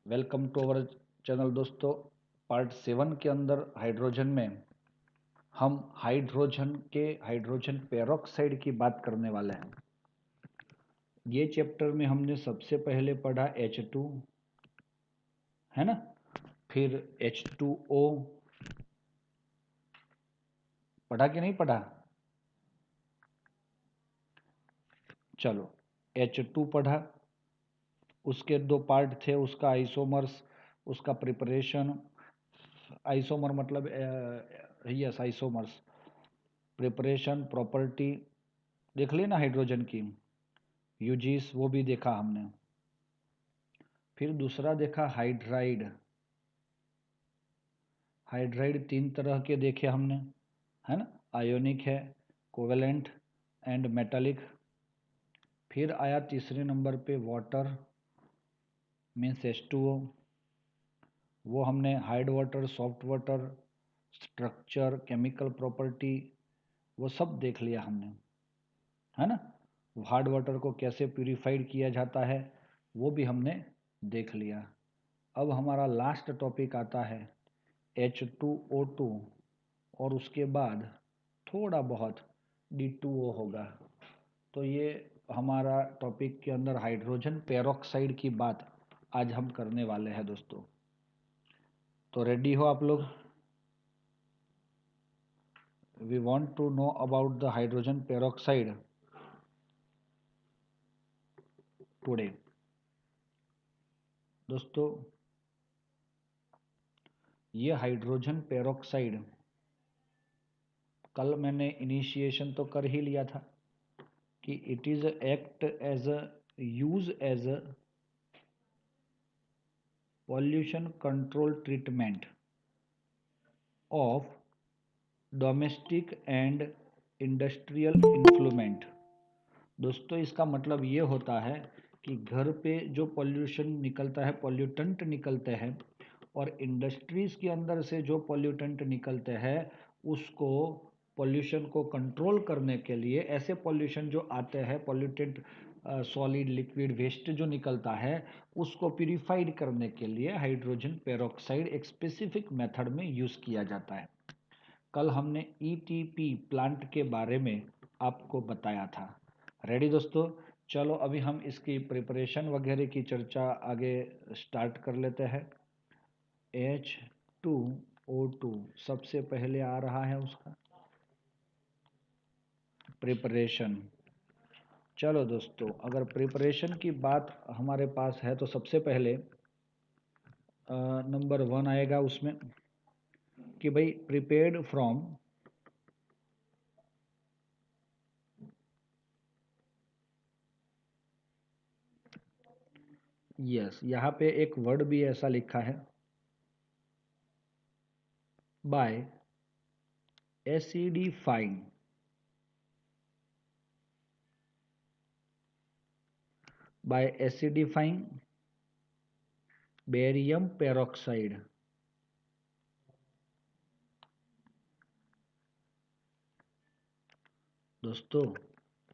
Welcome to our channel दोस्तों। Part 7 के अंदर हाइड्रोजन में हम हाइड्रोजन पेरोक्साइड की बात करने वाले हैं। ये चैप्टर में हमने सबसे पहले पढ़ा H2, है ना। फिर H2O पढ़ा कि नहीं पढ़ा? चलो, H2 पढ़ा, उसके दो पार्ट थे, उसका आइसोमर्स, उसका प्रिपरेशन। आइसोमर मतलब यस, आइसोमर्स, प्रिपरेशन, प्रॉपर्टी देख ली ना हाइड्रोजन की, यूजीस वो भी देखा हमने। फिर दूसरा देखा हाइड्राइड। हाइड्राइड तीन तरह के देखे हमने, है ना। आयोनिक है, कोवेलेंट एंड मेटालिक। फिर आया तीसरे नंबर पे वाटर मीन्स H2O। वो हमने hard water, soft water, structure, chemical property वो सब देख लिया हमने, है ना। हार्ड वाटर को कैसे प्यूरिफाइड किया जाता है वो भी हमने देख लिया। अब हमारा लास्ट टॉपिक आता है H2O2 और उसके बाद थोड़ा बहुत D2O होगा। तो ये हमारा टॉपिक के अंदर हाइड्रोजन पेरोक्साइड की बात आज हम करने वाले हैं दोस्तों। तो रेडी हो आप लोग? We want to know about the hydrogen peroxide today. दोस्तों, ये हाइड्रोजन पेरोक्साइड कल मैंने इनिशिएशन तो कर ही लिया था कि it is act as a use as a pollution control treatment of domestic and industrial influent. दोस्तों, इसका मतलब ये होता है कि घर पे जो पॉल्यूशन निकलता है, पॉल्यूटेंट निकलते हैं, और इंडस्ट्रीज के अंदर से जो पॉल्यूटेंट निकलते हैं उसको, पॉल्यूशन को कंट्रोल करने के लिए, ऐसे पॉल्यूशन जो आते हैं, पॉल्यूटेंट सॉलिड लिक्विड वेस्ट जो निकलता है उसको प्यूरिफाइड करने के लिए हाइड्रोजन पेरोक्साइड एक स्पेसिफिक मेथड में यूज़ किया जाता है। कल हमने ETP प्लांट के बारे में आपको बताया था। रेडी दोस्तों? चलो अभी हम इसकी प्रिपरेशन वगैरह की चर्चा आगे स्टार्ट कर लेते हैं। H2O2 सबसे पहले आ रहा है उसका प्रिपरेशन। चलो दोस्तों, अगर प्रिपरेशन की बात हमारे पास है तो सबसे पहले नंबर 1 आएगा उसमें कि भाई प्रिपेयर्ड फ्रॉम यस, यहाँ पे एक वर्ड भी ऐसा लिखा है, by acidifying, by acidifying barium peroxide. दोस्तों,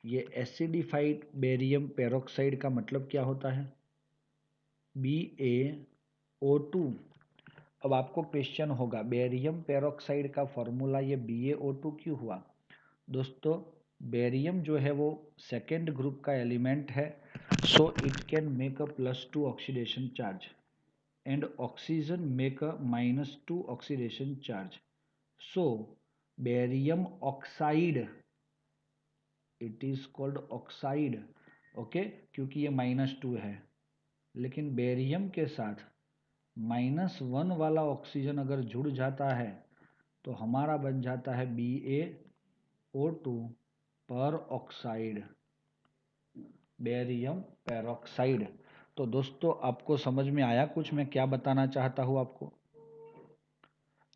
ये एसिडिफाइड बेरियम पेरोक्साइड का मतलब क्या होता है? BaO2। अब आपको क्वेश्चन होगा, बेरियम पेरोक्साइड का फॉर्मूला ये BaO2 क्यों हुआ? दोस्तों, बेरियम जो है वो सेकेंड ग्रुप का एलिमेंट है, so it can make a +2 oxidation charge and oxygen make a -2 oxidation charge. So barium oxide, it is called oxide, okay, क्योंकि ये -2 है। लेकिन बेरियम के साथ -1 वाला ऑक्सीजन अगर जुड़ जाता है तो हमारा बन जाता है BaO2 पर ऑक्साइड, बेरियम पेरोक्साइड। तो दोस्तों, आपको समझ में आया कुछ मैं क्या बताना चाहता हूँ आपको?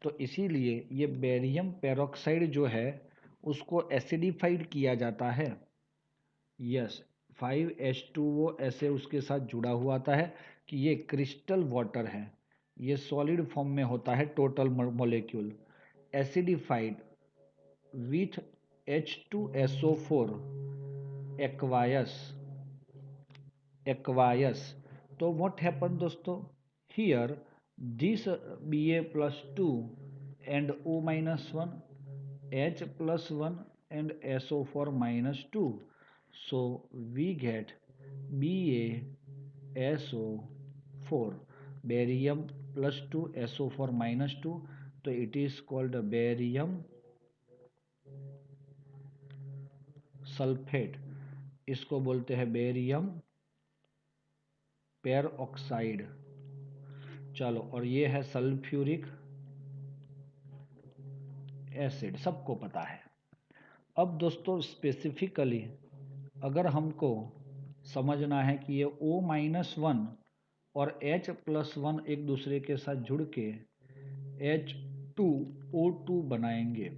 तो इसीलिए ये बेरियम पेरोक्साइड जो है उसको एसिडिफाइड किया जाता है। यस, 5H2O ऐसे उसके साथ जुड़ा हुआ आता है कि ये क्रिस्टल वाटर है, ये सॉलिड फॉर्म में होता है, total molecule acidified with H2SO4 aqueous. तो व्हाट हैपन दोस्तों, Here, this Ba plus 2 and O minus 1, H plus 1 and SO4 minus 2. So we get BaSO4, barium plus 2 SO4 minus 2. So it is called barium sulphate, इसको बोलते हैं barium पेरऑक्साइड। चलो, और ये है sulphuric acid, सबको पता है। अब दोस्तों स्पेसिफिकली अगर हमको समझना है कि ये O-1 और H+1 एक दूसरे के साथ जुड़ के H2O2 बनाएंगे,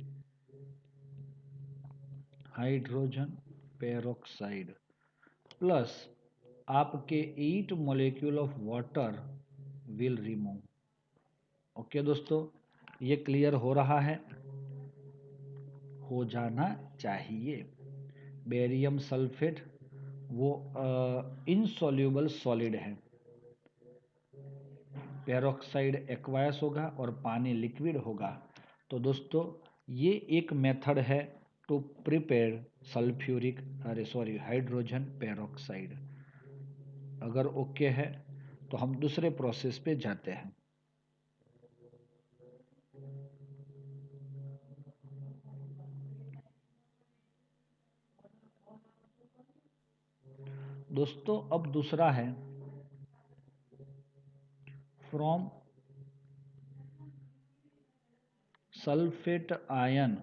हाइड्रोजन पेरोक्साइड, प्लस आपके 8 molecule of water will remove. Okay दोस्तों, ये क्लियर हो रहा है, हो जाना चाहिए। बेरियम सल्फेट वो इनसॉल्यूबल सॉलिड है, पेरोक्साइड एक्वायस होगा और पानी लिक्विड होगा। तो दोस्तों ये एक मेथड है टू प्रिपेयर हाइड्रोजन पेरोक्साइड। अगर ओके है तो हम दूसरे प्रोसेस पे जाते हैं। दोस्तों अब दूसरा है फ्रॉम सल्फेट आयन।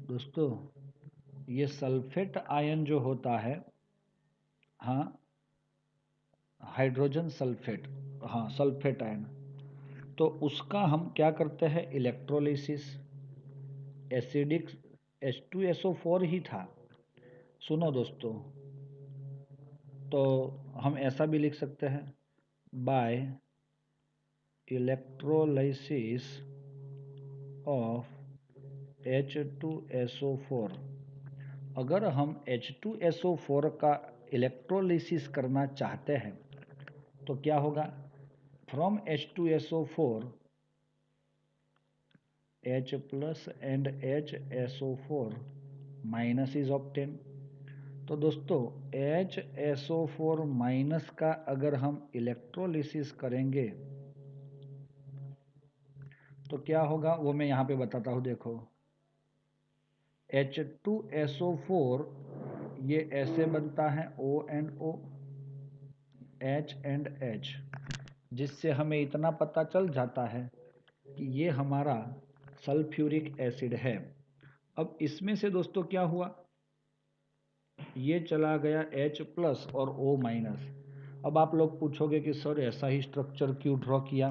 दोस्तों ये सल्फेट आयन जो होता है, हाँ हाइड्रोजन सल्फेट, हाँ सल्फेट आयन, तो उसका हम क्या करते हैं, इलेक्ट्रोलिसिस। एसिडिक H2SO4 ही था। सुनो दोस्तों, तो हम ऐसा भी लिख सकते हैं, बाय इलेक्ट्रोलाइसिस ऑफ H2SO4। अगर हम H2SO4 का इलेक्ट्रोलिसिस करना चाहते हैं तो क्या होगा, from H2SO4 H plus and HSO4 minus is obtain. तो दोस्तों HSO4 माइनस का अगर हम इलेक्ट्रोलिसिस करेंगे तो क्या होगा, वो मैं यहाँ पे बताता हूँ। देखो H2SO4 ये ऐसे बनता है ONO H and H, जिससे हमें इतना पता चल जाता है कि ये हमारा सल्फ्यूरिक एसिड है। अब इसमें से दोस्तों क्या हुआ, ये चला गया H प्लस और O माइनस। अब आप लोग पूछोगे कि सर ऐसा ही स्ट्रक्चर क्यों ड्रॉ किया,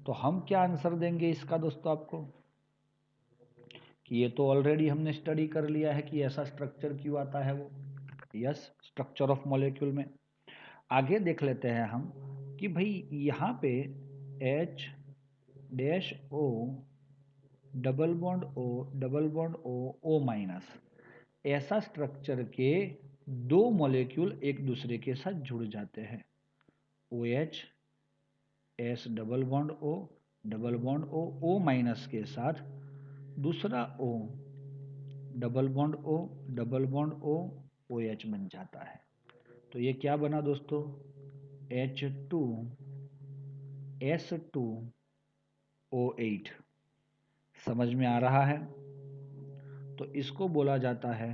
तो हम क्या आंसर देंगे इसका दोस्तों आपको, कि ये तो ऑलरेडी हमने स्टडी कर लिया है कि ऐसा स्ट्रक्चर क्यों आता है वो। यस, स्ट्रक्चर ऑफ मॉलिक्यूल में आगे देख लेते हैं हम कि भाई यहाँ पे H dash O double bond O double bond O O minus, ऐसा स्ट्रक्चर के दो मॉलिक्यूल एक दूसरे के साथ जुड़ जाते हैं। OH S double bond O double bond O O minus के साथ दूसरा O double bond O double bond O OH बन जाता है। तो ये क्या बना दोस्तों, H2S2O8। समझ में आ रहा है, तो इसको बोला जाता है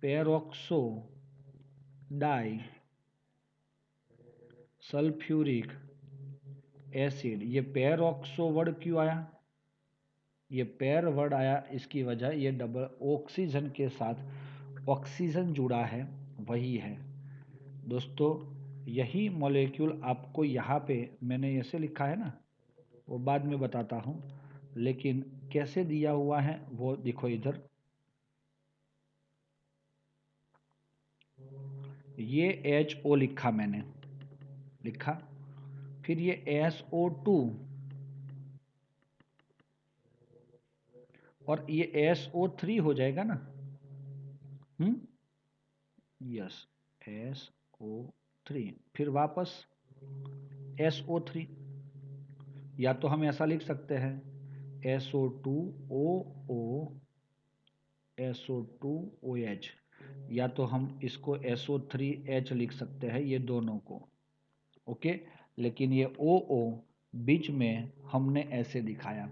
पेरोक्सो डाई सल्फ्यूरिक एसिड। ये पेरोक्सो वर्ड क्यों आया, ये पेर वर्ड आया, इसकी वजह ये डबल ऑक्सीजन के साथ ऑक्सीजन जुड़ा है, वही है दोस्तों। यही मॉलिक्यूल आपको यहाँ पे मैंने ऐसे लिखा है ना, वो बाद में बताता हूँ, लेकिन कैसे दिया हुआ है वो देखो इधर। ये HO लिखा मैंने, लिखा, फिर ये SO2 और ये SO3 हो जाएगा ना, यस SO3, फिर वापस SO3, या तो हम ऐसा लिख सकते हैं SO2OO SO2OH, या तो हम इसको SO3H लिख सकते हैं, ये दोनों को। ओके, लेकिन ये OO बीच में हमने ऐसे दिखाया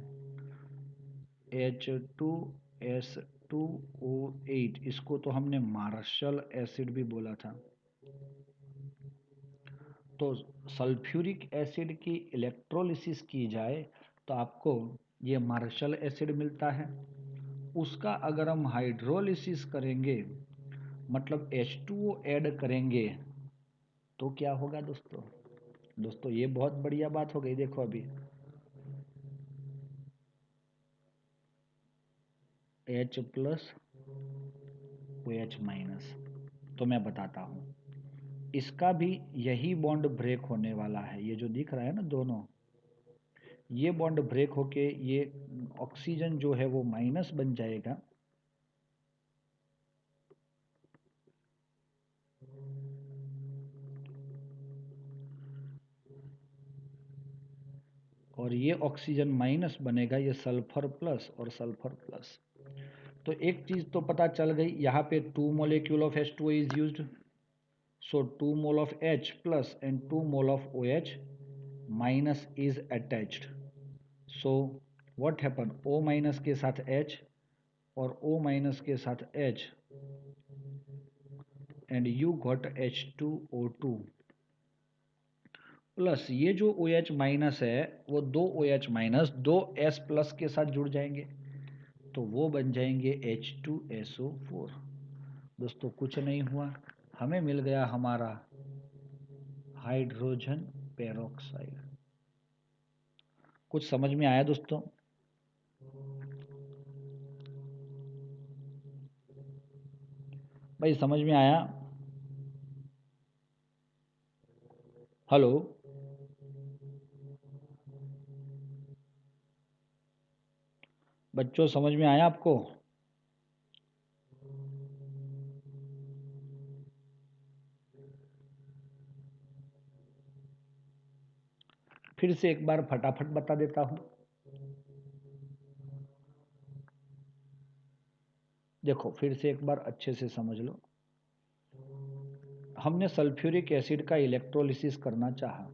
H2S2O8, इसको तो हमने मार्शल एसिड भी बोला था। तो सल्फ्यूरिक एसिड की इलेक्ट्रोलिसिस की जाए तो आपको ये मार्शल एसिड मिलता है। उसका अगर हम हाइड्रोलिसिस करेंगे, मतलब H2O ऐड करेंगे, तो क्या होगा दोस्तों? दोस्तों ये बहुत बढ़िया बात हो गई। देखो अभी H प्लस OH माइनस, तो मैं बताता हूँ, इसका भी यही बॉन्ड ब्रेक होने वाला है। ये जो दिख रहा है ना दोनों, ये बॉन्ड ब्रेक होके ये ऑक्सीजन जो है वो माइनस बन जाएगा, और ये ऑक्सीजन माइनस बनेगा, ये सल्फर प्लस और सल्फर प्लस। तो एक चीज तो पता चल गई, यहाँ पे 2 molecule of H2O is used, so 2 mole of H plus and 2 mole of OH minus is attached. So what happen, O minus के साथ H और O minus के साथ H, and you got H2O2 plus ये जो OH minus है वो दो OH माइनस दो S प्लस के साथ जुड़ जाएंगे, तो वो बन जाएंगे H2SO4। दोस्तों कुछ नहीं हुआ, हमें मिल गया हमारा हाइड्रोजन पेरोक्साइड। कुछ समझ में आया दोस्तों? भाई समझ में आया? हेलो, बच्चों समझ में आया आपको? फिर से एक बार फटाफट बता देता हूं। देखो फिर से एक बार अच्छे से समझ लो। हमने सल्फ्यूरिक एसिड का इलेक्ट्रोलिसिस करना चाहा।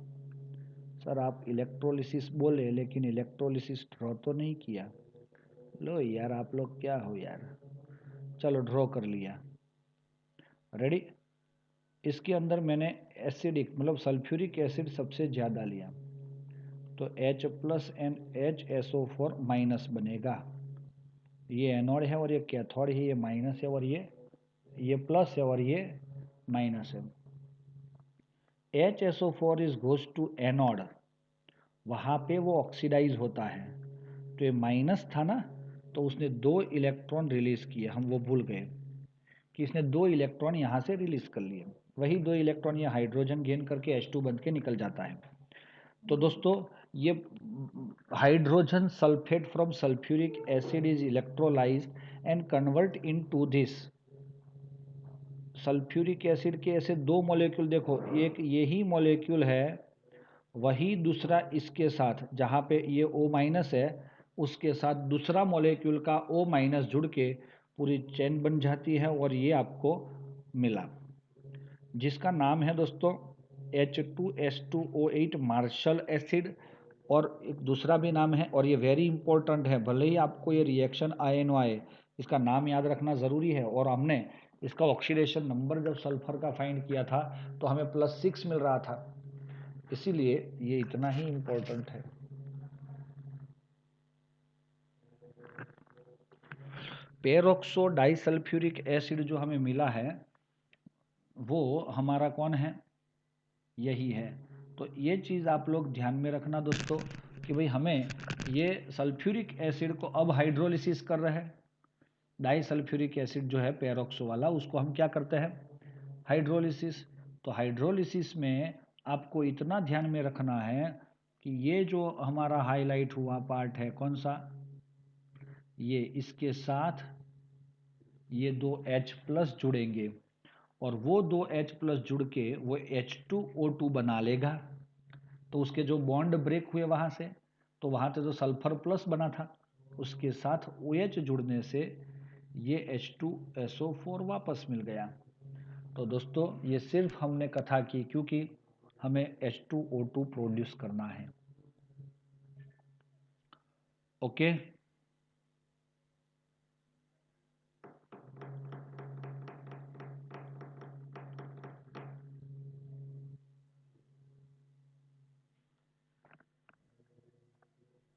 सर आप इलेक्ट्रोलिसिस बोले लेकिन इलेक्ट्रोलिसिस ड्रॉ तो नहीं किया। लो यार आप लोग क्या हो यार। चलो ड्रॉ कर लिया, रेडी। इसके अंदर मैंने एसिडिक मतलब सल्फ्यूरिक एसिड सबसे ज़्यादा लिया, तो H plus and HSO4 minus बनेगा। ये एनोड है और ये कैथोड है, ये माइनस है और ये प्लस है और ये माइनस है। HSO4 is goes to anode, वहाँ पे वो ऑक्सीडाइज होता है। तो ये माइनस था ना, तो उसने 2 इलेक्ट्रॉन रिलीज किए, हम वो भूल गए कि इसने 2 इलेक्ट्रॉन यहाँ से रिलीज कर लिए। वही 2 इलेक्ट्रॉन ये हाइड्रोजन गेन करके H2 बन के निकल जाता है। तो दोस्तों ये hydrogen sulphate from sulphuric acid is electrolyse and convert into this. Sulphuric acid के ऐसे दो मॉलिक्यूल देखो, एक यही मॉलिक्यूल है, वही दूसरा इसके साथ जहाँ पे ये O माइनस है उसके साथ दूसरा मॉलिक्यूल का O माइनस जुड़ के पूरी चेन बन जाती है और ये आपको मिला, जिसका नाम है दोस्तों H2S2O8 मार्शल एसिड। और एक दूसरा भी नाम है, और ये वेरी इंपॉर्टेंट है, भले ही आपको ये रिएक्शन आए ना आए, इसका नाम याद रखना ज़रूरी है। और हमने इसका ऑक्सीडेशन नंबर जब सल्फर का फाइंड किया था तो हमें +6 मिल रहा था, इसीलिए ये इतना ही इम्पोर्टेंट है। पेरोक्सो डाइसल्फ्यूरिक एसिड जो हमें मिला है वो हमारा कौन है? यही है। तो ये चीज़ आप लोग ध्यान में रखना दोस्तों कि भाई हमें ये सल्फ्यूरिक एसिड को अब हाइड्रोलिसिस कर रहे हैं। डाइसल्फ्यूरिक एसिड जो है पेरोक्सो वाला, उसको हम क्या करते हैं? हाइड्रोलिसिस। तो हाइड्रोलिसिस में आपको इतना ध्यान में रखना है कि ये जो हमारा हाईलाइट हुआ पार्ट है कौन सा, ये इसके साथ ये दो H प्लस जुड़ेंगे और वो दो H प्लस जुड़ के वो H2O2 बना लेगा। तो उसके जो बॉन्ड ब्रेक हुए वहाँ से, तो वहाँ से जो सल्फर प्लस बना था उसके साथ OH जुड़ने से ये H2SO4 वापस मिल गया। तो दोस्तों ये सिर्फ हमने कथा की क्योंकि हमें H2O2 प्रोड्यूस करना है। ओके,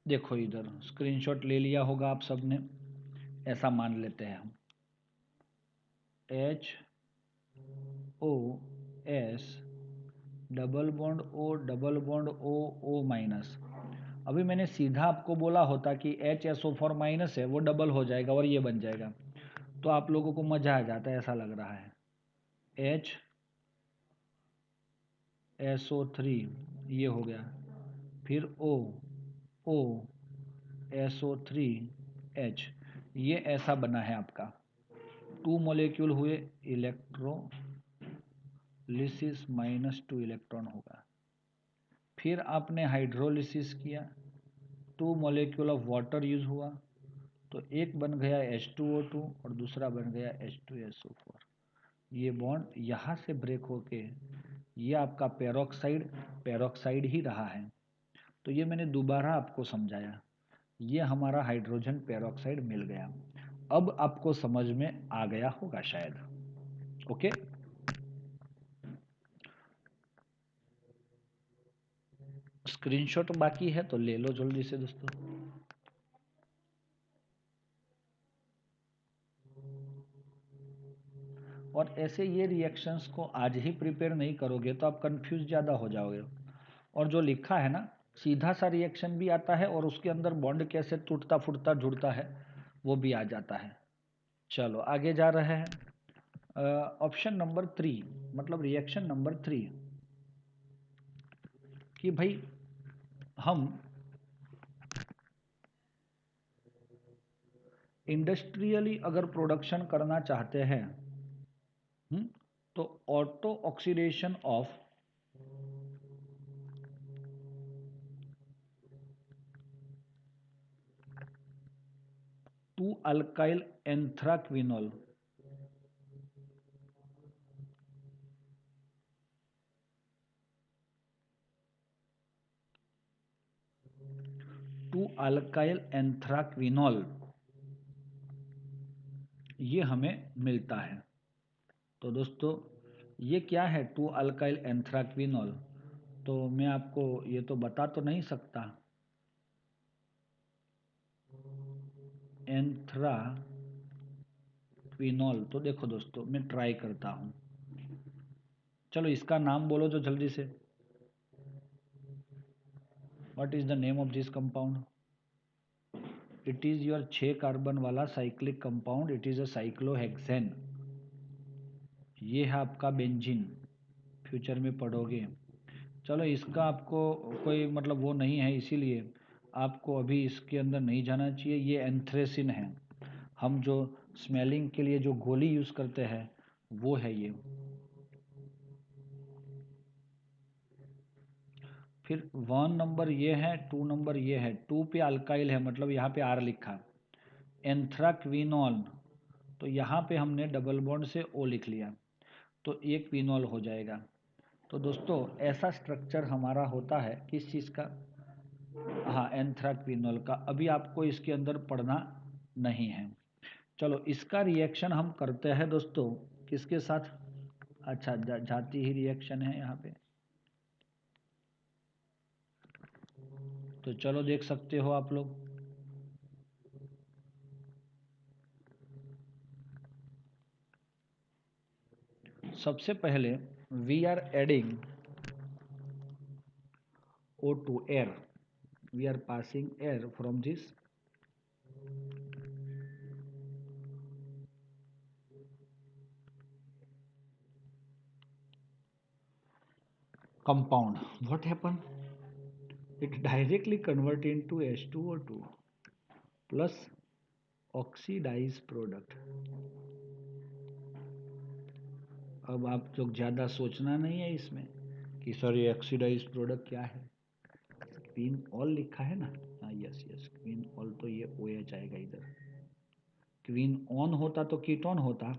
देखो इधर स्क्रीनशॉट ले लिया होगा आप सबने। ऐसा मान लेते हैं हम HOS double bond O double bond O minus. अभी मैंने सीधा आपको बोला होता कि HSO4 माइनस है, वो डबल हो जाएगा और ये बन जाएगा, तो आप लोगों को मजा आ जाता है, ऐसा लग रहा है। HSO3 ये हो गया, फिर OSO3H, ये ऐसा बना है आपका। 2 मॉलिक्यूल हुए, इलेक्ट्रोलिसिस -2 इलेक्ट्रॉन होगा। फिर आपने हाइड्रोलिसिस किया, 2 मॉलिक्यूल ऑफ वाटर यूज हुआ, तो एक बन गया H2O2 और दूसरा बन गया H2SO4। ये बॉन्ड यहाँ से ब्रेक होके ये आपका पेरोक्साइड ही रहा है। तो ये मैंने दोबारा आपको समझाया, ये हमारा हाइड्रोजन पेरोक्साइड मिल गया। अब आपको समझ में आ गया होगा शायद। ओके, स्क्रीनशॉट बाकी है तो ले लो जल्दी से दोस्तों। और ऐसे ये रिएक्शंस को आज ही प्रिपेयर नहीं करोगे तो आप कंफ्यूज ज़्यादा हो जाओगे। और जो लिखा है ना, सीधा सा रिएक्शन भी आता है और उसके अंदर बॉन्ड कैसे टूटता फूटता जुड़ता है वो भी आ जाता है। चलो आगे जा रहे हैं। ऑप्शन नंबर 3, मतलब रिएक्शन नंबर 3, कि भाई हम इंडस्ट्रियली अगर प्रोडक्शन करना चाहते हैं, तो ऑटो ऑक्सीडेशन ऑफ 2-अल्काइल एंथ्राक्विनोल, 2-अल्काइल एंथ्राक्विनोल ये हमें मिलता है। तो दोस्तों ये क्या है 2-अल्काइल एंथ्राक्विनोल, तो मैं आपको ये तो बता तो नहीं सकता। एंथ्राक्विनोल, तो देखो दोस्तों मैं ट्राई करता हूँ। चलो इसका नाम बोलो जो जल्दी से। What is the name of this compound? It is your 6 carbon वाला cyclic compound, it is a cyclohexane. ये है आपका बेंजीन, फ्यूचर में पढ़ोगे। चलो इसका आपको कोई मतलब वो नहीं है, इसीलिए आपको अभी इसके अंदर नहीं जाना चाहिए। ये एंथ्रेसिन है, हम जो स्मेलिंग के लिए जो गोली यूज़ करते हैं वो है ये। फिर 1 नंबर ये है, 2 नंबर ये है, 2 पे अल्काइल है मतलब यहाँ पे R लिखा। एंथ्राक्विनोल, तो यहाँ पे हमने डबल बॉन्ड से O लिख लिया, तो एक विनोल हो जाएगा। तो दोस्तों ऐसा स्ट्रक्चर हमारा होता है किस चीज़ का? हाँ, एंथ्राक्विनोल का। अभी आपको इसके अंदर पढ़ना नहीं है। चलो इसका रिएक्शन हम करते हैं दोस्तों किसके साथ? अच्छा, जाती ही रिएक्शन है यहाँ पे, तो चलो देख सकते हो आप लोग। सबसे पहले we are adding O2 air, we are passing air from this compound. What happened? It directly convert into H2O2 plus oxidized product. अब आप लोग ज़्यादा सोचना नहीं है इसमें कि सर ये ऑक्सीडाइज प्रोडक्ट क्या है। क्वीन ऑल लिखा है ना, हाँ यस यस, क्वीन ऑल, तो ये OH आएगा इधर। क्वीन ऑन होता तो कीटोन होता,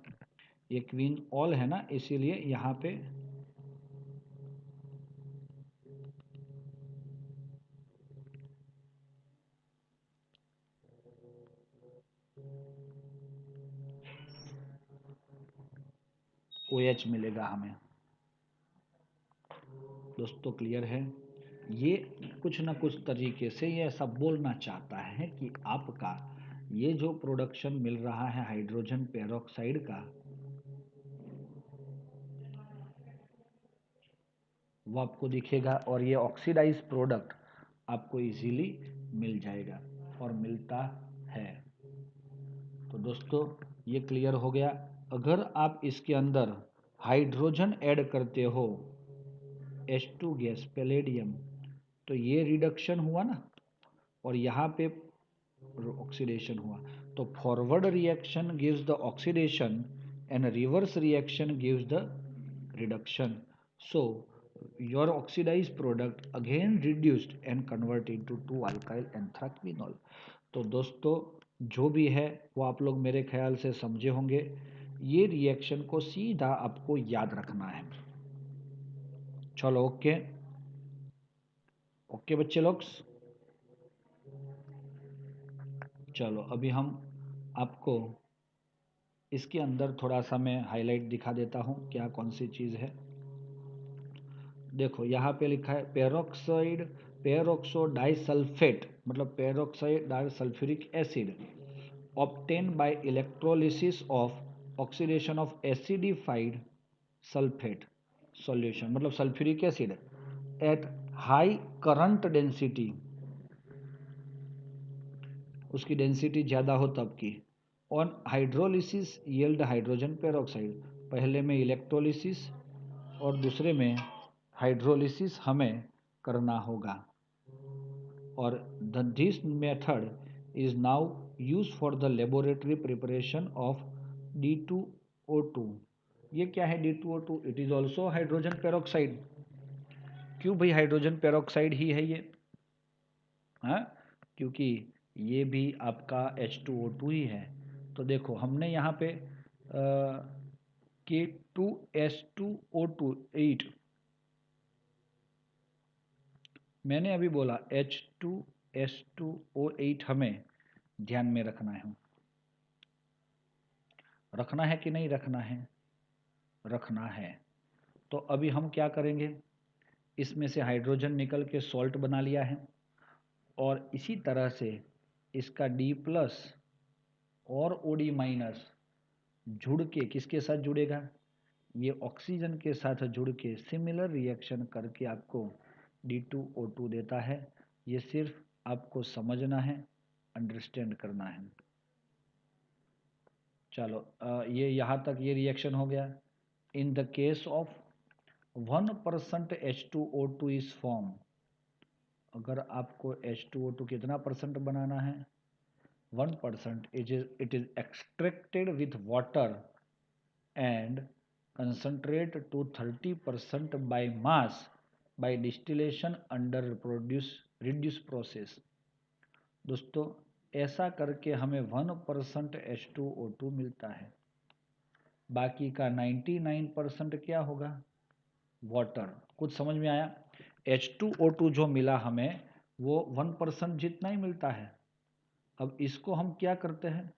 ये क्वीन ऑल है ना, इसीलिए यहाँ पे OH मिलेगा हमें। दोस्तों क्लियर है? ये कुछ ना कुछ तरीके से ये ऐसा बोलना चाहता है कि आपका ये जो प्रोडक्शन मिल रहा है हाइड्रोजन पेरोक्साइड का, वो आपको दिखेगा और ये ऑक्सीडाइज प्रोडक्ट आपको इजीली मिल जाएगा और मिलता है। तो दोस्तों ये क्लियर हो गया। अगर आप इसके अंदर हाइड्रोजन ऐड करते हो, H2 गैस पैलेडियम, तो ये रिडक्शन हुआ ना, और यहाँ पे ऑक्सीडेशन हुआ। तो forward reaction gives the oxidation and reverse reaction gives the reduction. So your oxidized product again reduced and convert into 2 alkyl anthraquinol। तो दोस्तों जो भी है वो आप लोग मेरे ख्याल से समझे होंगे। ये रिएक्शन को सीधा आपको याद रखना है। चलो ओके ओके बच्चे लोग, चलो अभी हम आपको इसके अंदर थोड़ा सा मैं हाईलाइट दिखा देता हूँ क्या कौन सी चीज़ है। देखो यहाँ पे लिखा है पेरोक्साइड, पेरोक्सो डाइसल्फेट, मतलब peroxide disulphuric acid obtained by electrolysis of oxidation of acidified sulfate solution, मतलब sulphuric acid at high current density, उसकी डेंसिटी ज़्यादा हो तब की, on hydrolysis yield hydrogen peroxide. पहले में इलेक्ट्रोलिसिस और दूसरे में हाइड्रोलिसिस हमें करना होगा, और this method is now used for the laboratory preparation of D2O2। ये क्या है D2O2? It is also hydrogen peroxide. क्यों भाई हाइड्रोजन पेरोक्साइड ही है ये? हाँ, क्योंकि ये भी आपका H2O2 ही है। तो देखो हमने यहाँ पे K2S2O2 8, मैंने अभी बोला H2S2O8 हमें ध्यान में रखना है। रखना है कि नहीं रखना है? रखना है। तो अभी हम क्या करेंगे, इसमें से हाइड्रोजन निकल के सॉल्ट बना लिया है, और इसी तरह से इसका D+ और OD- जुड़ के किसके साथ जुड़ेगा? ये ऑक्सीजन के साथ जुड़ के सिमिलर रिएक्शन करके आपको D2O2 देता है। ये सिर्फ आपको समझना है, अंडरस्टैंड करना है। चलो ये यहाँ तक ये रिएक्शन हो गया। In the case of 1% H2O2 is form, अगर आपको H2O2 कितना परसेंट बनाना है? 1%, it is extracted with water and concentrate to 30% by mass by distillation under reduce process। दोस्तों ऐसा करके हमें 1% H2O2 मिलता है, बाकी का 99% क्या होगा? वाटर। कुछ समझ में आया? H2O2 जो मिला हमें वो 1% जितना ही मिलता है। अब इसको हम क्या करते हैं?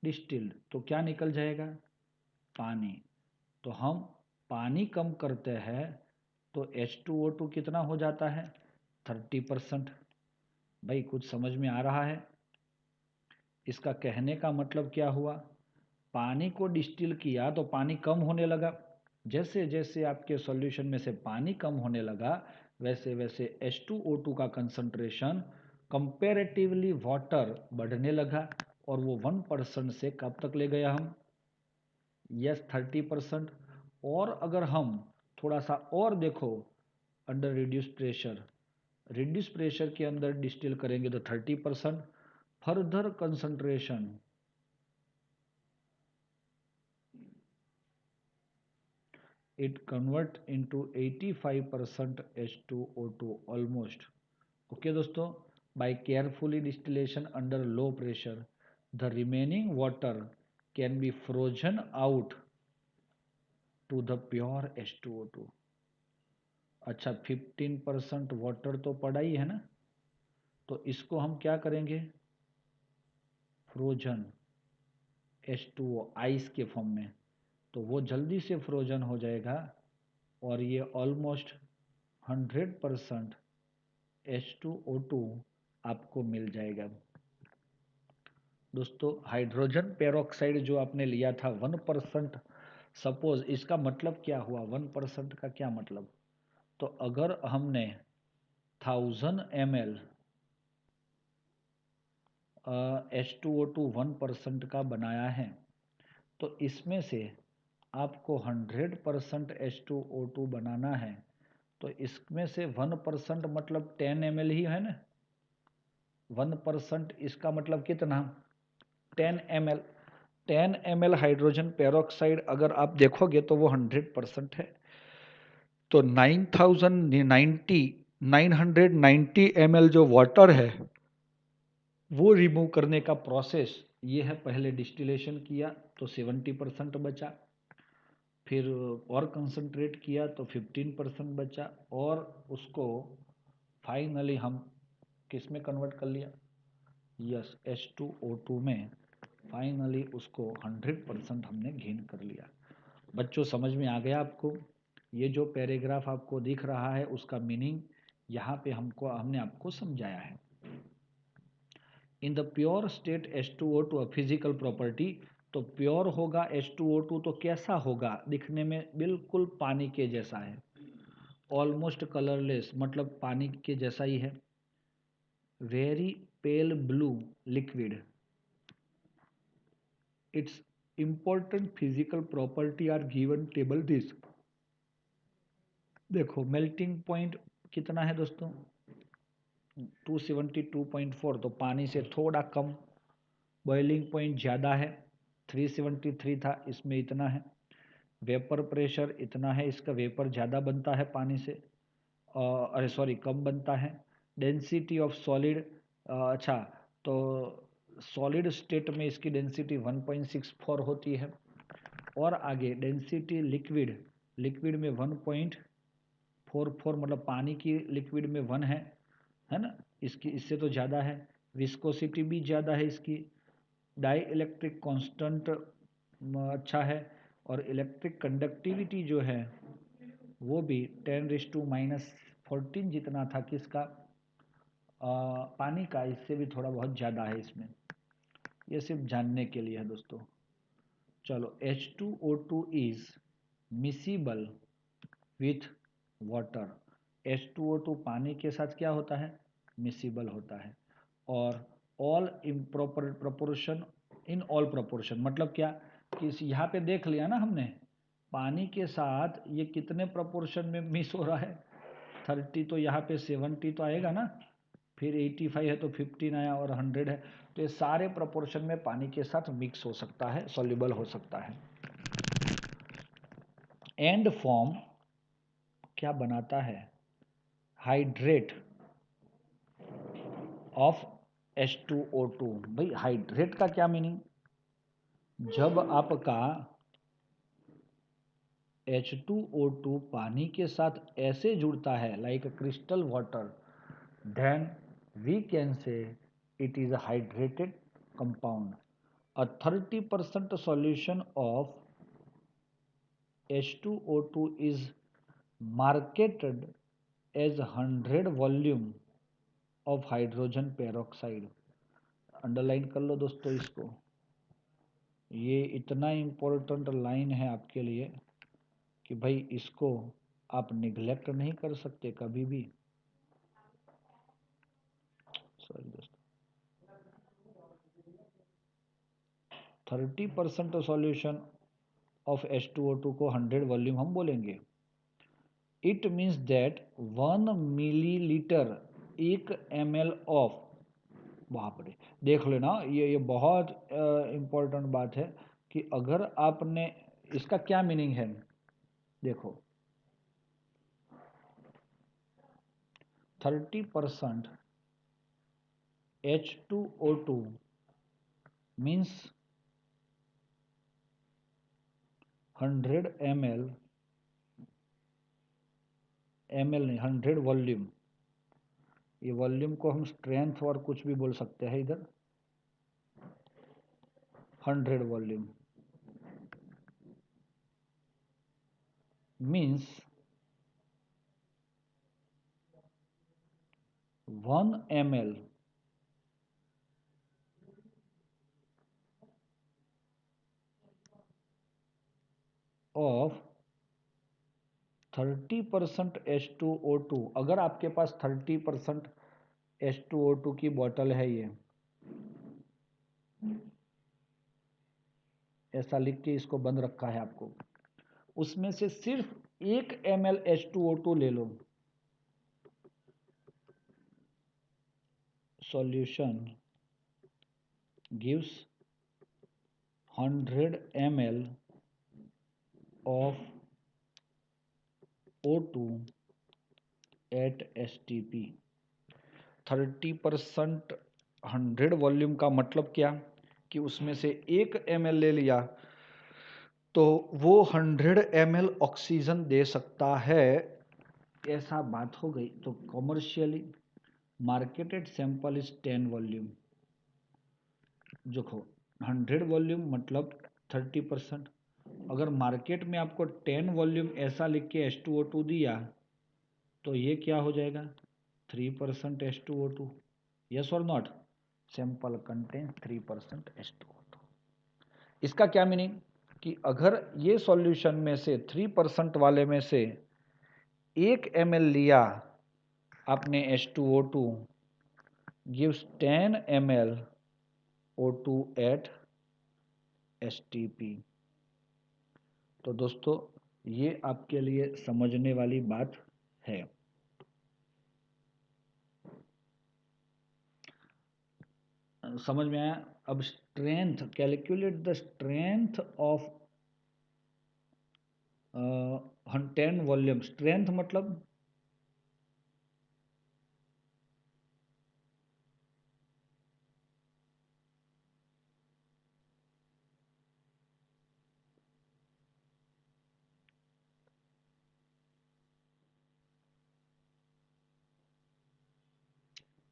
डिस्टिल्ड, तो क्या निकल जाएगा? पानी। तो हम पानी कम करते हैं तो H2O2 कितना हो जाता है? 30%। भाई कुछ समझ में आ रहा है? इसका कहने का मतलब क्या हुआ? पानी को डिस्टिल किया तो पानी कम होने लगा। जैसे जैसे आपके सॉल्यूशन में से पानी कम होने लगा वैसे वैसे H2O2 का कंसंट्रेशन कंपैरेटिवली वाटर बढ़ने लगा, और वो 1% से कब तक ले गया हम? यस 30%। और अगर हम थोड़ा सा और देखो, अंडर रिड्यूस प्रेशर के अंदर डिस्टिल करेंगे तो 30%। Further concentration it convert into 85% H2O2 almost. Okay दोस्तों, by carefully distillation under low pressure, the remaining water can be frozen out to the pure H2O2. अच्छा, 15% वाटर तो पड़ा ही है ना, तो इसको हम क्या करेंगे, फ्रोजन H2O आइस के फॉर्म में, तो वो जल्दी से फ्रोजन हो जाएगा और ये ऑलमोस्ट 100% H2O2 आपको मिल जाएगा। दोस्तों, हाइड्रोजन पेरोक्साइड जो आपने लिया था 1%, सपोज इसका मतलब क्या हुआ, 1% का क्या मतलब, तो अगर हमने 1000 ml H2O2 1% का बनाया है, तो इसमें से आपको 100% H2O2 बनाना है, तो इसमें से 1% मतलब 10 ml ही है ना, 1% इसका मतलब कितना, 10 ml। 10 ml हाइड्रोजन पेरोक्साइड अगर आप देखोगे तो वो 100% है, तो 990 ml जो वाटर है वो रिमूव करने का प्रोसेस ये है। पहले डिस्टिलेशन किया तो 70% बचा, फिर और कंसंट्रेट किया तो 15% बचा, और उसको फाइनली हम किस में कन्वर्ट कर लिया, यस, H2O2 में फाइनली उसको 100% हमने गेन कर लिया। बच्चों, समझ में आ गया आपको? ये जो पैराग्राफ आपको दिख रहा है उसका मीनिंग यहाँ पे हमने आपको समझाया है। In the pure state H2O2 physical property, तो प्योर होगा H2O2 तो कैसा होगा, दिखने में बिल्कुल पानी के जैसा है, ऑलमोस्ट कलरलेस मतलब पानी के जैसा ही है, very pale blue liquid, it's important physical property are given table this. देखो मेल्टिंग पॉइंट कितना है दोस्तों, 272.4, तो पानी से थोड़ा कम। बॉइलिंग पॉइंट ज़्यादा है, 373 था, इसमें इतना है। वेपर प्रेशर इतना है, इसका वेपर ज़्यादा बनता है पानी से, अरे सॉरी कम बनता है। डेंसिटी ऑफ सॉलिड, अच्छा, तो सॉलिड स्टेट में इसकी डेंसिटी 1.64 होती है, और आगे डेंसिटी लिक्विड में 1.44, मतलब पानी की लिक्विड में 1 है ना, इसकी इससे तो ज़्यादा है। विस्कोसिटी भी ज़्यादा है इसकी। डाई इलेक्ट्रिक कॉन्स्टेंट अच्छा है, और इलेक्ट्रिक कंडक्टिविटी जो है वो भी 10⁻⁻14 जितना था किसका, पानी का, इससे भी थोड़ा बहुत ज़्यादा है इसमें। ये सिर्फ जानने के लिए है दोस्तों। चलो, H2O2 is miscible with water. H2O2 पानी के साथ क्या होता है, मिसिबल होता है, और all improper proportion, in all proportion मतलब क्या, कि यहाँ पे देख लिया ना हमने, पानी के साथ ये कितने प्रोपोर्शन में मिस हो रहा है, 30 तो यहाँ पे 70 तो आएगा ना, फिर 85 है तो 15 आया, और 100 है, तो ये सारे प्रोपोर्शन में पानी के साथ मिक्स हो सकता है, सॉल्युबल हो सकता है। एंड फॉर्म क्या बनाता है, हाइड्रेट ऑफ H2O2। भाई हाइड्रेट का क्या मीनिंग, जब आपका H2O2 पानी के साथ ऐसे जुड़ता है like crystal water, then we can say it is a hydrated compound. A 30% solution of H2O2 is marketed as 100 volume of hydrogen peroxide। Underline कर लो दोस्तों इसको, ये इतना इम्पोर्टेंट लाइन है आपके लिए कि भाई इसको आप निगलेक्ट नहीं कर सकते कभी भी। सॉरी दोस्तों, 30% सॉल्यूशन ऑफ H2O2 को 100 वॉल्यूम हम बोलेंगे। It means that 1 millilitre 1 ml of, वहाँ पर देख लेना, ये बहुत इम्पोर्टेंट बात है कि अगर आपने, इसका क्या मीनिंग है, देखो 30% H2O2 मीन्स 100 ml नहीं 100 वॉल्यूम। ये वॉल्यूम को हम स्ट्रेंथ और कुछ भी बोल सकते हैं इधर। 100 volume means 1 ml of 30% H2O2। अगर आपके पास 30% H2O2 की बोतल है, ये ऐसा लिख के इसको बंद रखा है आपको, उसमें से सिर्फ 1 ml H2O2 ले लो। Solution gives 100 ml of O2 at STP। 30% 100 volume का मतलब क्या कि उसमें से 1 ml ले लिया तो वो 100 ml ऑक्सीजन दे सकता है, ऐसा बात हो गई। तो commercially marketed sample is 10 volume. देखो 100 वॉल्यूम मतलब 30%। अगर मार्केट में आपको 10 वॉल्यूम ऐसा लिख के H2O2 दिया तो ये क्या हो जाएगा 3% H2O2। यस और नॉट? Sample contain 3% H2O2। इसका क्या मीनिंग कि अगर ये सॉल्यूशन में से 3% वाले में से 1 ml लिया आपने H2O2 gives 10 ml O2 at STP। तो दोस्तों ये आपके लिए समझने वाली बात है। समझ में आया? अब strength, calculate the strength of 10 volume. Strength मतलब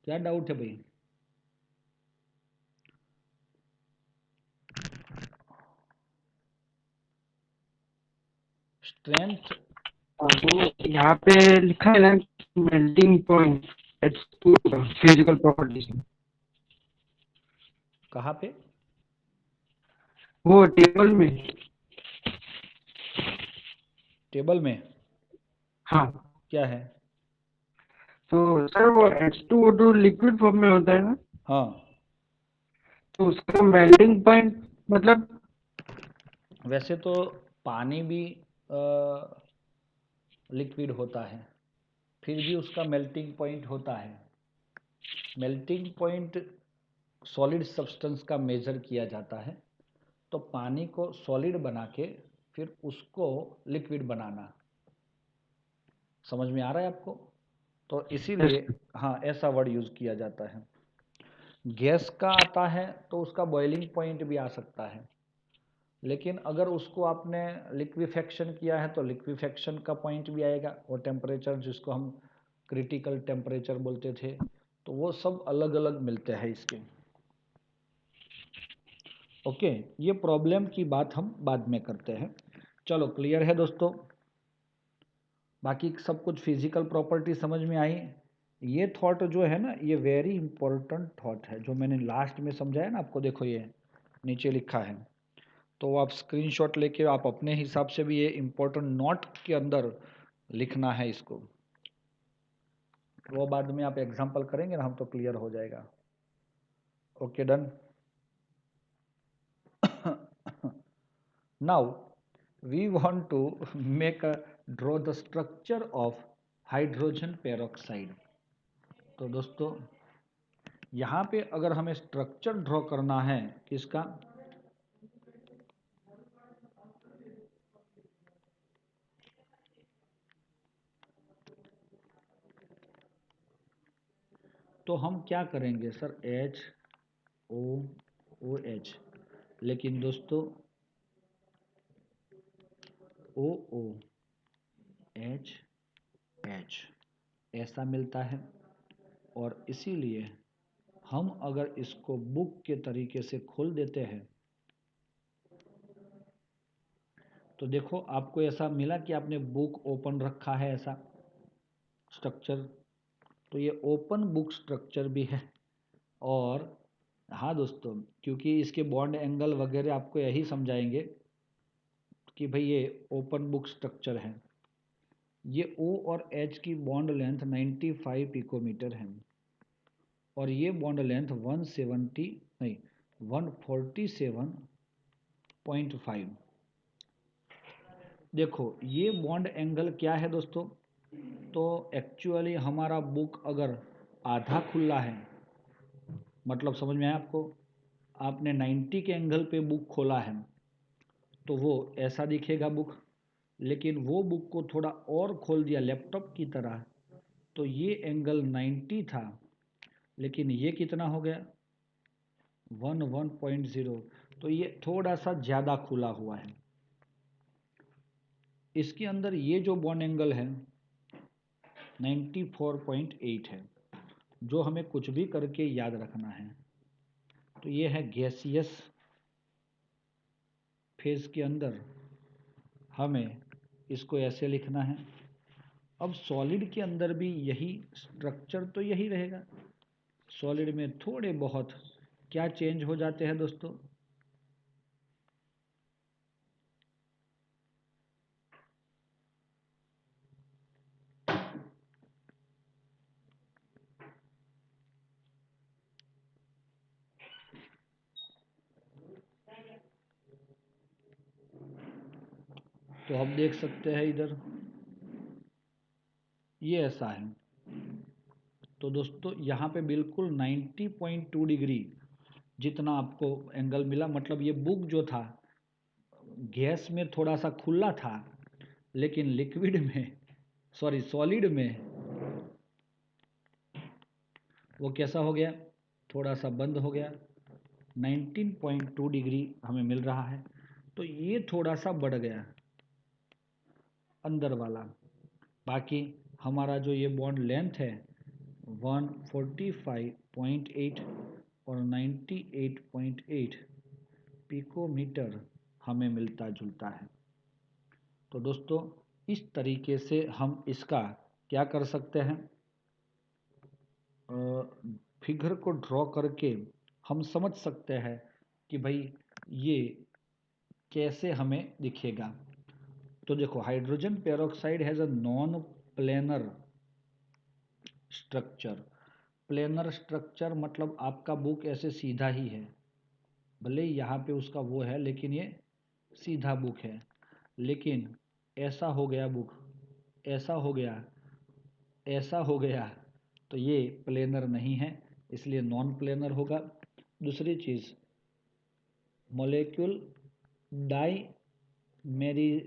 क्या डाउट है भाई? स्ट्रेंथ वो यहाँ पे लिखा है ना मेल्टिंग पॉइंट फिजिकल प्रॉपर्टीज। कहाँ पे? वो टेबल में। टेबल में हाँ क्या है? तो सर वो H2O2 लिक्विड फॉर्म में होता है ना, हाँ तो उसका मेल्टिंग पॉइंट मतलब वैसे तो पानी भी लिक्विड होता है, फिर भी उसका मेल्टिंग पॉइंट होता है। मेल्टिंग पॉइंट सॉलिड सब्सटेंस का मेजर किया जाता है। तो पानी को सॉलिड बना के फिर उसको लिक्विड बनाना। समझ में आ रहा है आपको? तो इसीलिए हाँ ऐसा वर्ड यूज किया जाता है। गैस का आता है तो उसका बॉइलिंग पॉइंट भी आ सकता है, लेकिन अगर उसको आपने लिक्विफेक्शन किया है तो लिक्विफेक्शन का पॉइंट भी आएगा। वो टेम्परेचर जिसको हम क्रिटिकल टेम्परेचर बोलते थे, तो वो सब अलग अलग मिलते हैं इसके। ओके, ये प्रॉब्लम की बात हम बाद में करते हैं। चलो क्लियर है दोस्तों? बाकी सब कुछ फिजिकल प्रॉपर्टी समझ में आई। ये थॉट जो है ना, ये वेरी इंपॉर्टेंट थॉट है जो मैंने लास्ट में समझाया ना आपको। देखो ये नीचे लिखा है, तो आप स्क्रीनशॉट लेके आप अपने हिसाब से भी ये इम्पोर्टेंट नोट के अंदर लिखना है इसको। वो बाद में आप एग्जांपल करेंगे ना हम, तो क्लियर हो जाएगा। Okay done. Now we want to make a draw the structure of hydrogen peroxide. तो दोस्तों यहाँ पे अगर हमें स्ट्रक्चर ड्रॉ करना है किसका, तो हम क्या करेंगे sir, H O O H, लेकिन दोस्तों ओ ओ एच एच ऐसा मिलता है। और इसीलिए हम अगर इसको बुक के तरीके से खोल देते हैं तो देखो आपको ऐसा मिला कि आपने बुक ओपन रखा है, ऐसा स्ट्रक्चर। तो ये ओपन बुक स्ट्रक्चर भी है। और हाँ दोस्तों, क्योंकि इसके बॉन्ड एंगल वगैरह आपको यही समझाएंगे कि भाई ये ओपन बुक स्ट्रक्चर है। ये O और H की बॉन्ड लेंथ 95 पिकोमीटर है और ये बॉन्ड लेंथ 147.5। देखो ये बॉन्ड एंगल क्या है दोस्तों, तो एक्चुअली हमारा बुक अगर आधा खुला है, मतलब समझ में आया आपको, आपने 90 के एंगल पे बुक खोला है तो वो ऐसा दिखेगा बुक। लेकिन वो बुक को थोड़ा और खोल दिया लैपटॉप की तरह तो ये एंगल 90 था, लेकिन ये कितना हो गया 1.0। तो ये थोड़ा सा ज़्यादा खुला हुआ है। इसके अंदर ये जो बॉन्ड एंगल है 94.8 है, जो हमें कुछ भी करके याद रखना है। तो ये है गैसियस फेज के अंदर हमें इसको ऐसे लिखना है। अब सॉलिड के अंदर भी यही स्ट्रक्चर तो यही रहेगा। सॉलिड में थोड़े बहुत क्या चेंज हो जाते हैं दोस्तों, तो आप देख सकते हैं इधर ये ऐसा है। तो दोस्तों यहाँ पे बिल्कुल 90.2 डिग्री जितना आपको एंगल मिला, मतलब ये बुक जो था गैस में थोड़ा सा खुला था, लेकिन लिक्विड में, सॉरी सॉलिड में वो कैसा हो गया, थोड़ा सा बंद हो गया। 19.2 डिग्री हमें मिल रहा है। तो ये थोड़ा सा बढ़ गया अंदर वाला। बाकी हमारा जो ये बॉन्ड लेंथ है 145.8 और 98.8 पिकोमीटर हमें मिलता जुलता है। तो दोस्तों इस तरीके से हम इसका क्या कर सकते हैं, फिगर को ड्रॉ करके हम समझ सकते हैं कि भाई ये कैसे हमें दिखेगा। तो देखो hydrogen peroxide has a non planar structure. Planar structure मतलब आपका बुक ऐसे सीधा ही है, भले ही यहाँ पे उसका वो है लेकिन ये सीधा बुक है। लेकिन ऐसा हो गया बुक, ऐसा हो गया, ऐसा हो गया, तो ये प्लेनर नहीं है, इसलिए नॉन प्लेनर होगा। दूसरी चीज़ मोलेक्यूल डाई मेरी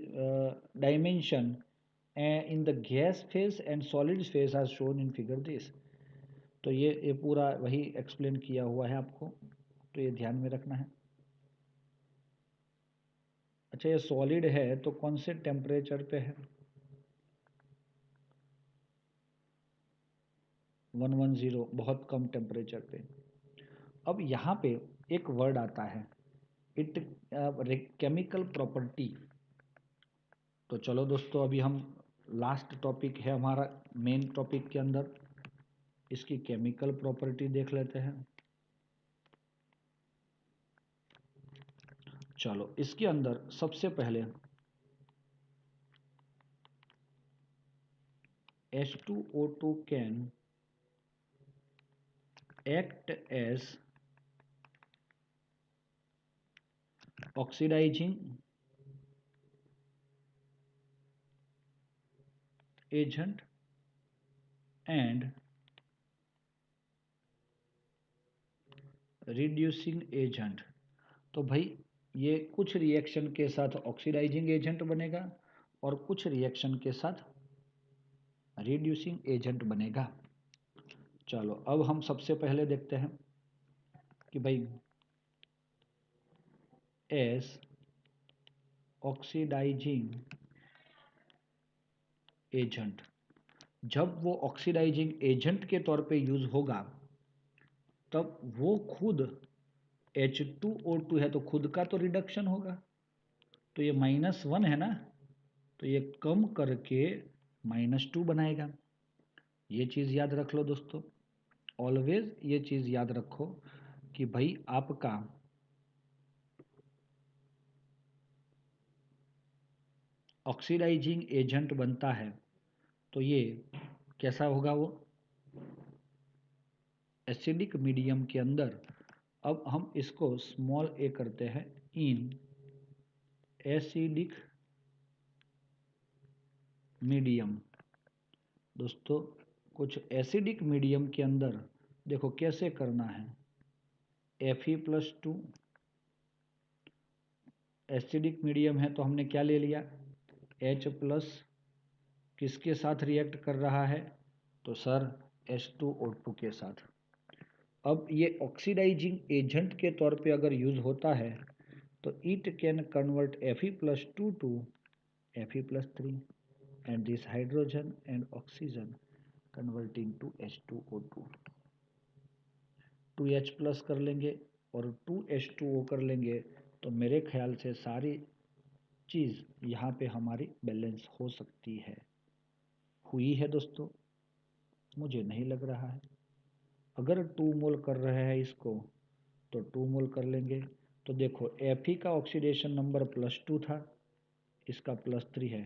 dimension in the gas phase and solid phase as shown in figure this। तो ये पूरा वही एक्सप्लेन किया हुआ है आपको, तो ये ध्यान में रखना है। अच्छा ये सॉलिड है तो कौन से टेम्परेचर पे है, 110, बहुत कम टेम्परेचर पे। अब यहाँ पे एक वर्ड आता है इट केमिकल प्रॉपर्टी। तो चलो दोस्तों अभी हम लास्ट टॉपिक है हमारा मेन टॉपिक के अंदर, इसकी केमिकल प्रॉपर्टी देख लेते हैं। चलो इसके अंदर सबसे पहले H2O2 can act as oxidizing agent and reducing agent। तो भाई ये कुछ रिएक्शन के साथ ऑक्सीडाइजिंग एजेंट बनेगा और कुछ रिएक्शन के साथ रिड्यूसिंग एजेंट बनेगा। चलो अब हम सबसे पहले देखते हैं कि भाई एस ऑक्सीडाइजिंग एजेंट, जब वो ऑक्सीडाइजिंग एजेंट के तौर पे यूज होगा तब वो खुद H2O2 है तो खुद का तो रिडक्शन होगा, तो ये -1 है ना, तो ये कम करके -2 बनाएगा। ये चीज़ याद रख लो दोस्तों, ऑलवेज ये चीज़ याद रखो कि भाई आपका ऑक्सीडाइजिंग एजेंट बनता है तो ये कैसा होगा, वो एसिडिक मीडियम के अंदर। अब हम इसको स्मॉल ए करते हैं, इन एसिडिक मीडियम। दोस्तों कुछ एसिडिक मीडियम के अंदर देखो कैसे करना है, Fe+2 एसिडिक मीडियम है तो हमने क्या ले लिया, H+, किसके साथ रिएक्ट कर रहा है, तो सर H2O2 के साथ। अब ये ऑक्सीडाइजिंग एजेंट के तौर पे अगर यूज होता है तो it can convert Fe+2 to Fe+3 and this hydrogen and oxygen converting to H2O2, 2H plus कर लेंगे और 2H2O कर लेंगे तो मेरे ख्याल से सारी चीज़ यहाँ पे हमारी बैलेंस हो सकती है। हुई है दोस्तों, मुझे नहीं लग रहा है। अगर 2 मोल कर रहे हैं इसको तो 2 मोल कर लेंगे, तो देखो Fe का ऑक्सीडेशन नंबर +2 था, इसका +3 है,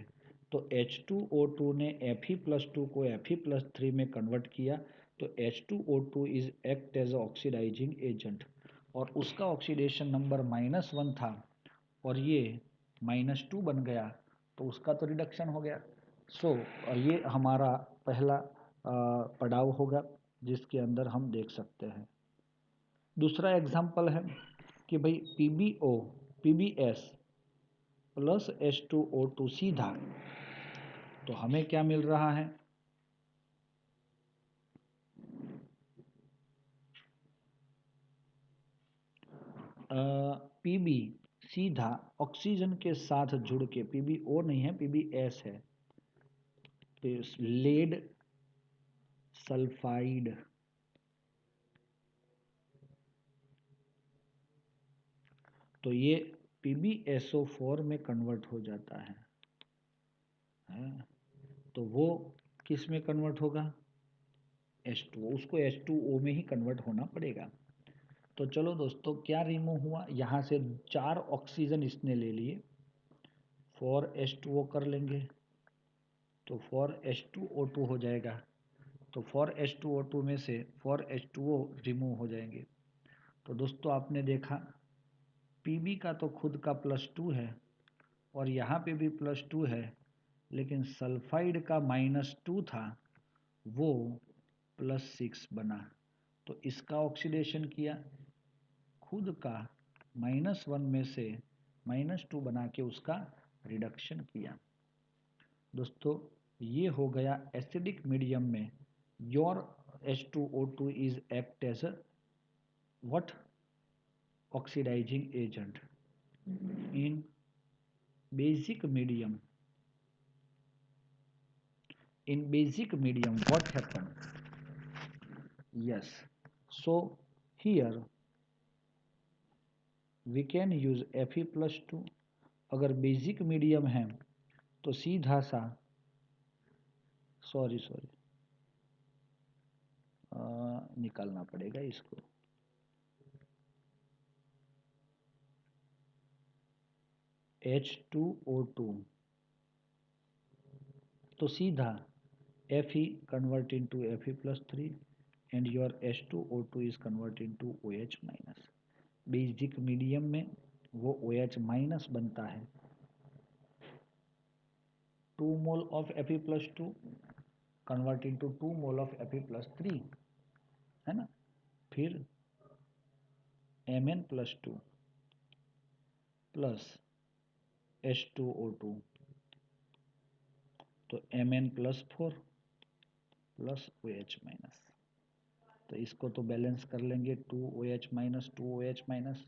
तो H2O2 ने Fe+2 को Fe+3 में कन्वर्ट किया, तो H2O2 is act as oxidising agent, और उसका ऑक्सीडेशन नंबर -1 था और ये -2 बन गया, तो उसका तो रिडक्शन हो गया। सो ये हमारा पहला पड़ाव होगा जिसके अंदर हम देख सकते हैं। दूसरा एग्जाम्पल है कि भाई PbS प्लस H2O2 सीधा, तो हमें क्या मिल रहा है, Pb सीधा ऑक्सीजन के साथ जुड़ के, PbO नहीं है PbS है, लेड सल्फाइड, तो ये PbSO4 में कन्वर्ट हो जाता है? तो वो किस में कन्वर्ट होगा, H2O, उसको H2O में ही कन्वर्ट होना पड़ेगा। तो चलो दोस्तों क्या रिमूव हुआ, यहाँ से 4 ऑक्सीजन इसने ले लिए, 4H2O कर लेंगे तो 4H2O2 हो जाएगा, तो 4H2O2 में से 4H2O रिमूव हो जाएंगे। तो दोस्तों आपने देखा Pb का तो खुद का +2 है और यहाँ पे भी +2 है, लेकिन सल्फाइड का -2 था, वो +6 बना, तो इसका ऑक्सीडेशन किया, खुद का -1 में से -2 बना के उसका रिडक्शन किया। दोस्तों ये हो गया एसिडिक मीडियम में your H2O2 is act as what, oxidising agent. In basic medium, in basic medium what happen, yes, so here we can use Fe+2। अगर बेसिक मीडियम है तो सीधा सा, सॉरी निकालना पड़ेगा इसको, H2O2 तो सीधा Fe convert into Fe+3 and your H2O2 is convert into OH-। Basic medium में वो OH- बनता है, 2 mole of Fe+2 convert into 2 mole of Fe+3, है ना, फिर Mn+2 प्लस H2O2, तो Mn+4 प्लस OH-। तो इसको तो बैलेंस कर लेंगे, 2OH माइनस 2OH माइनस।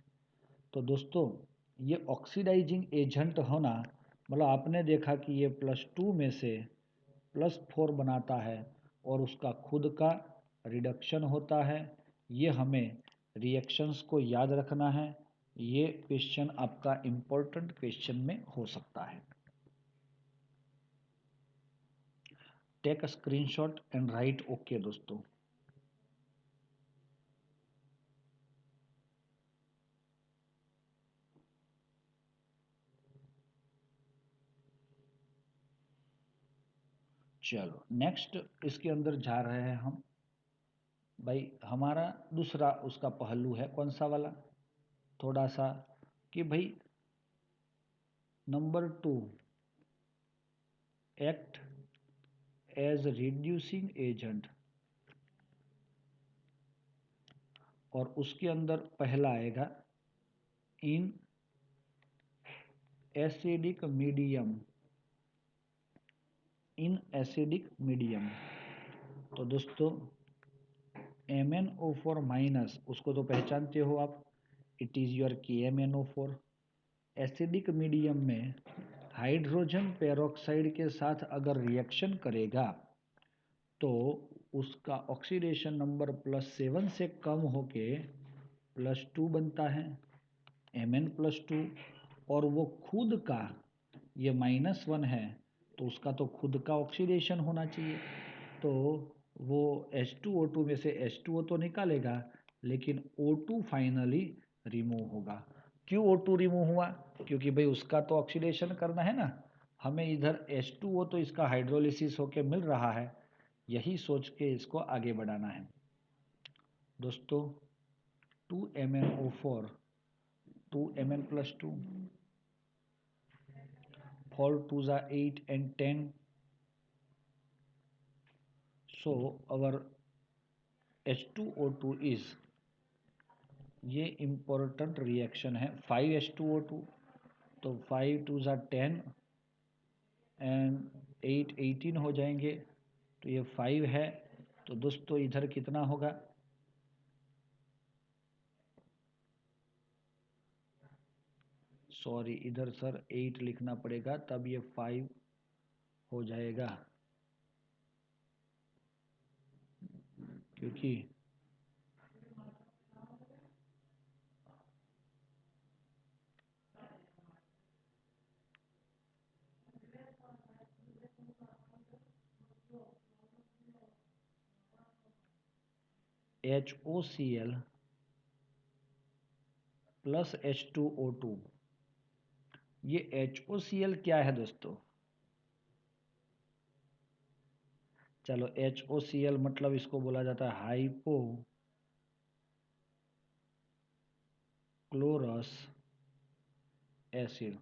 तो दोस्तों ये ऑक्सीडाइजिंग एजेंट होना मतलब आपने देखा कि ये +2 में से +4 बनाता है और उसका खुद का रिडक्शन होता है। ये हमें रिएक्शंस को याद रखना है। ये क्वेश्चन आपका इम्पोर्टेंट क्वेश्चन में हो सकता है। Take a screenshot and write okay दोस्तों। चलो नेक्स्ट इसके अंदर जा रहे हैं हम। भाई हमारा दूसरा उसका पहलू है कौन सा वाला, थोड़ा सा कि भाई number 2 act as reducing agent, और उसके अंदर पहला आएगा in acidic medium, in acidic medium. तो दोस्तों MnO4 माइनस उसको तो पहचानते हो आप, it is your KMnO4। Acidic medium में हाइड्रोजन पेरोक्साइड के साथ अगर रिएक्शन करेगा तो उसका ऑक्सीडेशन नंबर +7 से कम होके +2 बनता है, Mn+2। और वो खुद का ये -1 है तो उसका तो खुद का ऑक्सीडेशन होना चाहिए। तो वो H2O2 में से H2O तो निकालेगा लेकिन O2 फाइनली रिमूव होगा। क्यों O2 रिमूव हुआ? क्योंकि भाई उसका तो ऑक्सीडेशन करना है ना, हमें इधर H2O तो इसका हाइड्रोलिसिस होके मिल रहा है, यही सोच के इसको आगे बढ़ाना है। दोस्तों 2MnO4 2Mn+2, 4 2s are 8 and 10, so our H2O2 is, ये इम्पोर्टेंट रिएक्शन है, 5H2O2। तो 5 2s are 10 एंड 8 18 हो जाएंगे, तो ये 5 है। तो दोस्तों इधर कितना होगा, सॉरी इधर सर 8 लिखना पड़ेगा तब ये 5 हो जाएगा, क्योंकि HOCl प्लस H2O2, ये HOCl क्या है दोस्तों? चलो HOCl मतलब इसको बोला जाता है हाइपो क्लोरस एसिड।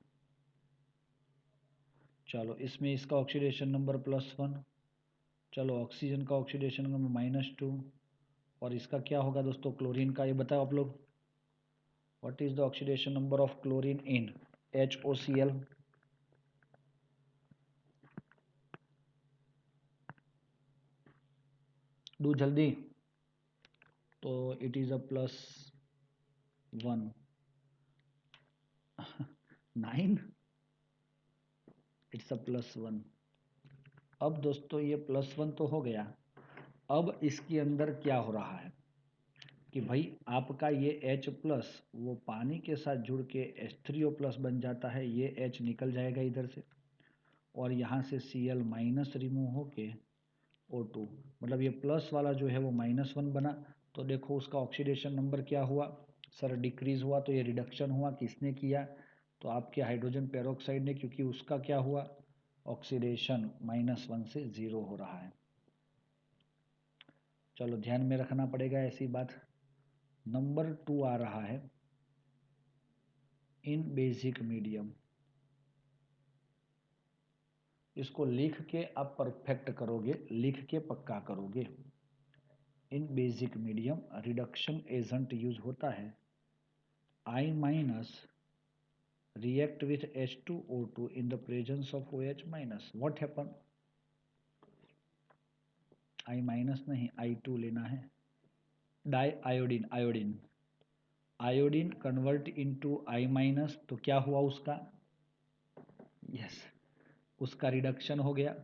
चलो इसमें इसका ऑक्सीडेशन नंबर +1, चलो ऑक्सीजन का ऑक्सीडेशन नंबर -2, और इसका क्या होगा दोस्तों क्लोरीन का, ये बताओ आप लोग। What is the oxidation number of chlorine in HOCl? Do जल्दी। तो it is a +1 9, it's a +1। अब दोस्तों ये +1 तो हो गया, अब इसके अंदर क्या हो रहा है कि भाई आपका ये H+ वो पानी के साथ जुड़ के H3O+ बन जाता है, ये H निकल जाएगा इधर से, और यहाँ से Cl- रिमूव होके O2, मतलब ये प्लस वाला जो है वो -1 बना। तो देखो उसका ऑक्सीडेशन नंबर क्या हुआ सर, डिक्रीज हुआ। तो ये रिडक्शन हुआ, किसने किया? तो आपके हाइड्रोजन पेरोक्साइड ने, क्योंकि उसका क्या हुआ ऑक्सीडेशन -1 से 0 हो रहा है। चलो ध्यान में रखना पड़ेगा ऐसी बात। नंबर 2 आ रहा है इन बेसिक मीडियम, इसको लिख के आप परफेक्ट करोगे, लिख के पक्का करोगे। In basic medium reduction agent use होता है I- react with H2O2 in the presence of OH-, what happen? I- नहीं I2 लेना है। Di iodine, iodine, iodine convert into I minus, तो क्या हुआ उसका, यस, उसका रिडक्शन हो गया,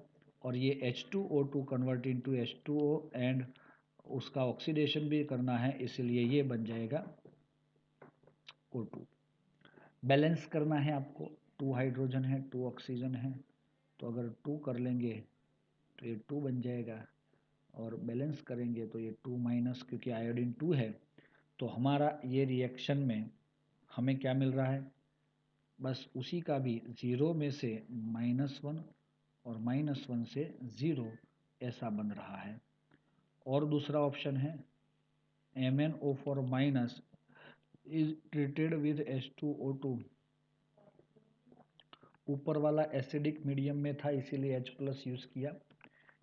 और ये H2O2 convert into H2O and उसका ऑक्सीडेशन भी करना है, इसलिए ये बन जाएगा O2। बैलेंस करना है आपको, 2 हाइड्रोजन है, 2 ऑक्सीजन है, तो अगर 2 कर लेंगे तो ये 2 बन जाएगा, और बैलेंस करेंगे तो ये 2 माइनस, क्योंकि आयोडीन 2 है, तो हमारा ये रिएक्शन में हमें क्या मिल रहा है, बस उसी का भी 0 में से -1 और -1 से 0 ऐसा बन रहा है। और दूसरा ऑप्शन है MnO4 minus is treated with H2O2, ऊपर वाला एसिडिक मीडियम में था इसीलिए H+ यूज़ किया,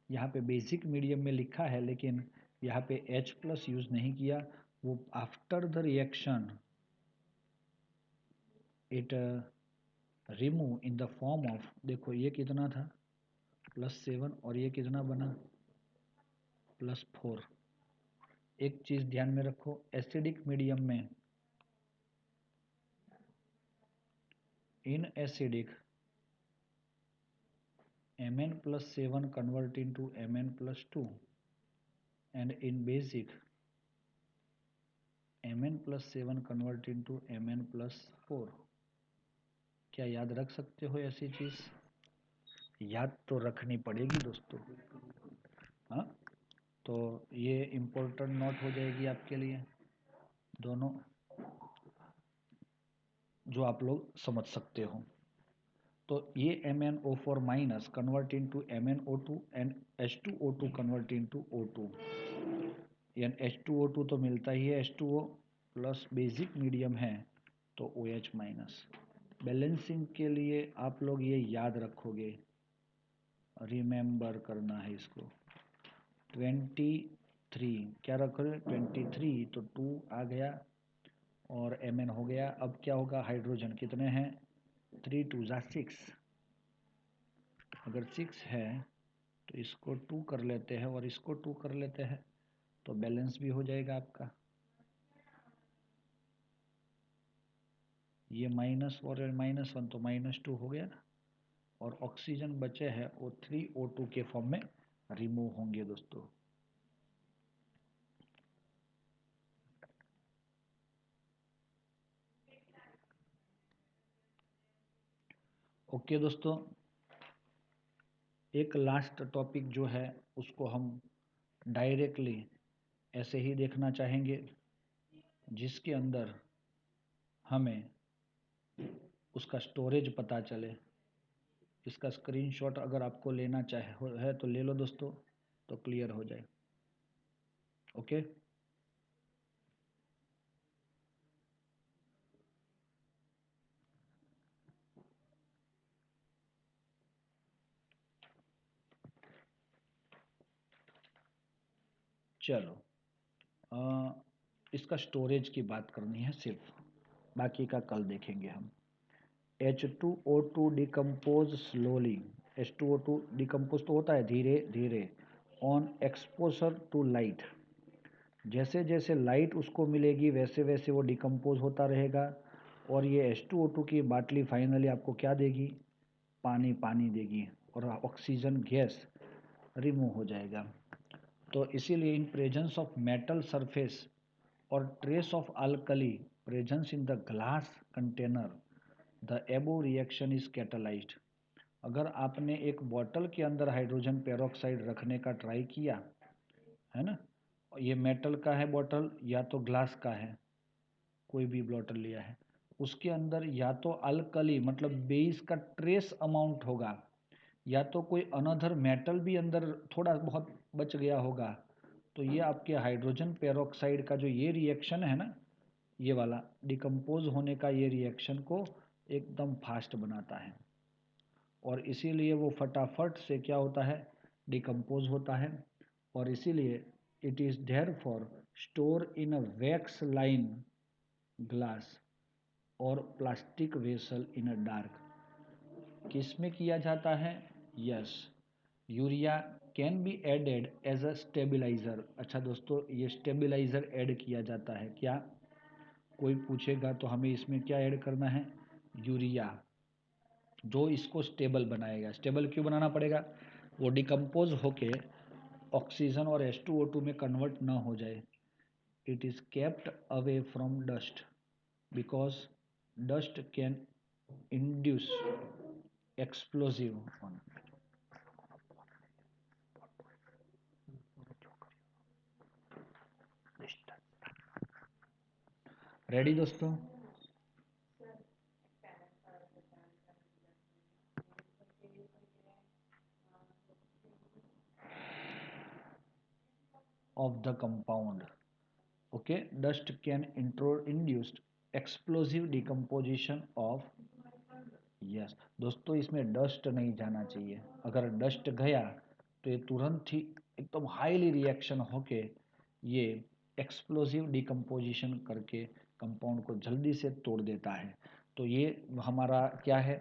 यहाँ पे बेसिक मीडियम में लिखा है लेकिन यहाँ पे H+ यूज़ नहीं किया, वो after the reaction it remove in the form of, देखो ये कितना था +7 और ये कितना बना +4। एक चीज़ ध्यान में रखो, एसिडिक मीडियम में in acidic Mn+7 convert into Mn+2 and in basic Mn+7 convert into Mn+4। क्या याद रख सकते हो ऐसी चीज, याद तो रखनी पड़ेगी दोस्तों, हाँ, तो ये इम्पोर्टेंट नोट हो जाएगी आपके लिए दोनों, जो आप लोग समझ सकते हो। तो ये MnO4 minus convert into MnO2 and H2O2 convert into O2, यानी H2O2 तो मिलता ही है, H2O प्लस बेसिक मीडियम है तो OH माइनस। बैलेंसिंग के लिए आप लोग ये याद रखोगे, रिमेंबर करना है इसको, 23 क्या रखोगे 23, तो 2 आ गया और Mn हो गया। अब क्या होगा, हाइड्रोजन कितने हैं, 3 2 जा 6, अगर 6 है तो इसको 2 कर लेते हैं और इसको 2 कर लेते हैं, तो बैलेंस भी हो जाएगा आपका, ये -4 और -1 तो -2 हो गया ना, और ऑक्सीजन बचे हैं वो 3O2 के फॉर्म में रिमूव होंगे दोस्तों। ओके दोस्तों, एक लास्ट टॉपिक जो है उसको हम डायरेक्टली ऐसे ही देखना चाहेंगे, जिसके अंदर हमें उसका स्टोरेज पता चले। इसका स्क्रीनशॉट अगर आपको लेना चाहे है तो ले लो दोस्तों, तो क्लियर हो जाए। ओके, चलो, इसका स्टोरेज की बात करनी है सिर्फ, बाकी का कल देखेंगे हम। H2O2 decompose slowly, H2O2 decompose तो होता है धीरे धीरे, ऑन एक्सपोजर टू लाइट, जैसे जैसे लाइट उसको मिलेगी वैसे वैसे वो डिकम्पोज होता रहेगा, और ये H2O2 की बाटली फाइनली आपको क्या देगी, पानी पानी देगी, और ऑक्सीजन गैस रिमूव हो जाएगा। तो इसीलिए in presence of metal surface और trace of alkali presence in the glass container the above reaction is catalysed. अगर आपने एक बॉटल के अंदर हाइड्रोजन पेरोक्साइड रखने का ट्राई किया है ना, ये मेटल का है बॉटल या तो ग्लास का है, कोई भी बॉटल लिया है, उसके अंदर या तो अल्कली मतलब बेस का ट्रेस अमाउंट होगा, या तो कोई अनदर मेटल भी अंदर थोड़ा बहुत बच गया होगा, तो ये आपके हाइड्रोजन पेरोक्साइड का जो ये रिएक्शन है ना, ये वाला डिकम्पोज होने का ये रिएक्शन को एकदम फास्ट बनाता है, और इसीलिए वो फटाफट से क्या होता है, डिकम्पोज होता है, और इसीलिए it is therefore store in a wax line glass और plastic vessel in a dark. किस में किया जाता है, yes, urea can be added as a stabiliser. अच्छा दोस्तों, ये स्टेबिलाईजर ऐड किया जाता है क्या? कोई पूछेगा तो हमें इसमें क्या ऐड करना है? यूरिया, जो इसको स्टेबल बनाएगा। स्टेबल क्यों बनाना पड़ेगा? वो डिकम्पोज होके ऑक्सीजन और H2O2 में कन्वर्ट ना हो जाए। It is kept away from dust because dust can induce explosive. Ready दोस्तों? of the compound. Okay, dust can induce explosive decomposition of। Yes दोस्तों, इसमें डस्ट नहीं जाना चाहिए। अगर डस्ट गया तो ये तुरंत ही एकदम हाईली रिएक्शन होके ये एक्सप्लोसिव डिकम्पोजिशन करके कंपाउंड को जल्दी से तोड़ देता है। तो ये हमारा क्या है?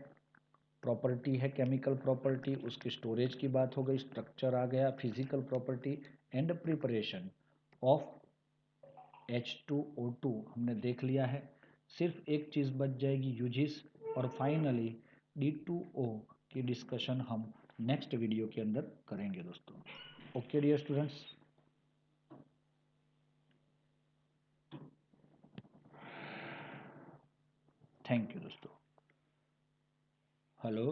प्रॉपर्टी है, केमिकल प्रॉपर्टी। उसकी स्टोरेज की बात हो गई, स्ट्रक्चर आ गया, physical property and preparation of H2O2 हमने देख लिया है। सिर्फ एक चीज़ बच जाएगी, यूजिस, और फाइनली D2O की डिस्कशन हम नेक्स्ट वीडियो के अंदर करेंगे दोस्तों। Okay dear students, thank you दोस्तों। हेलो।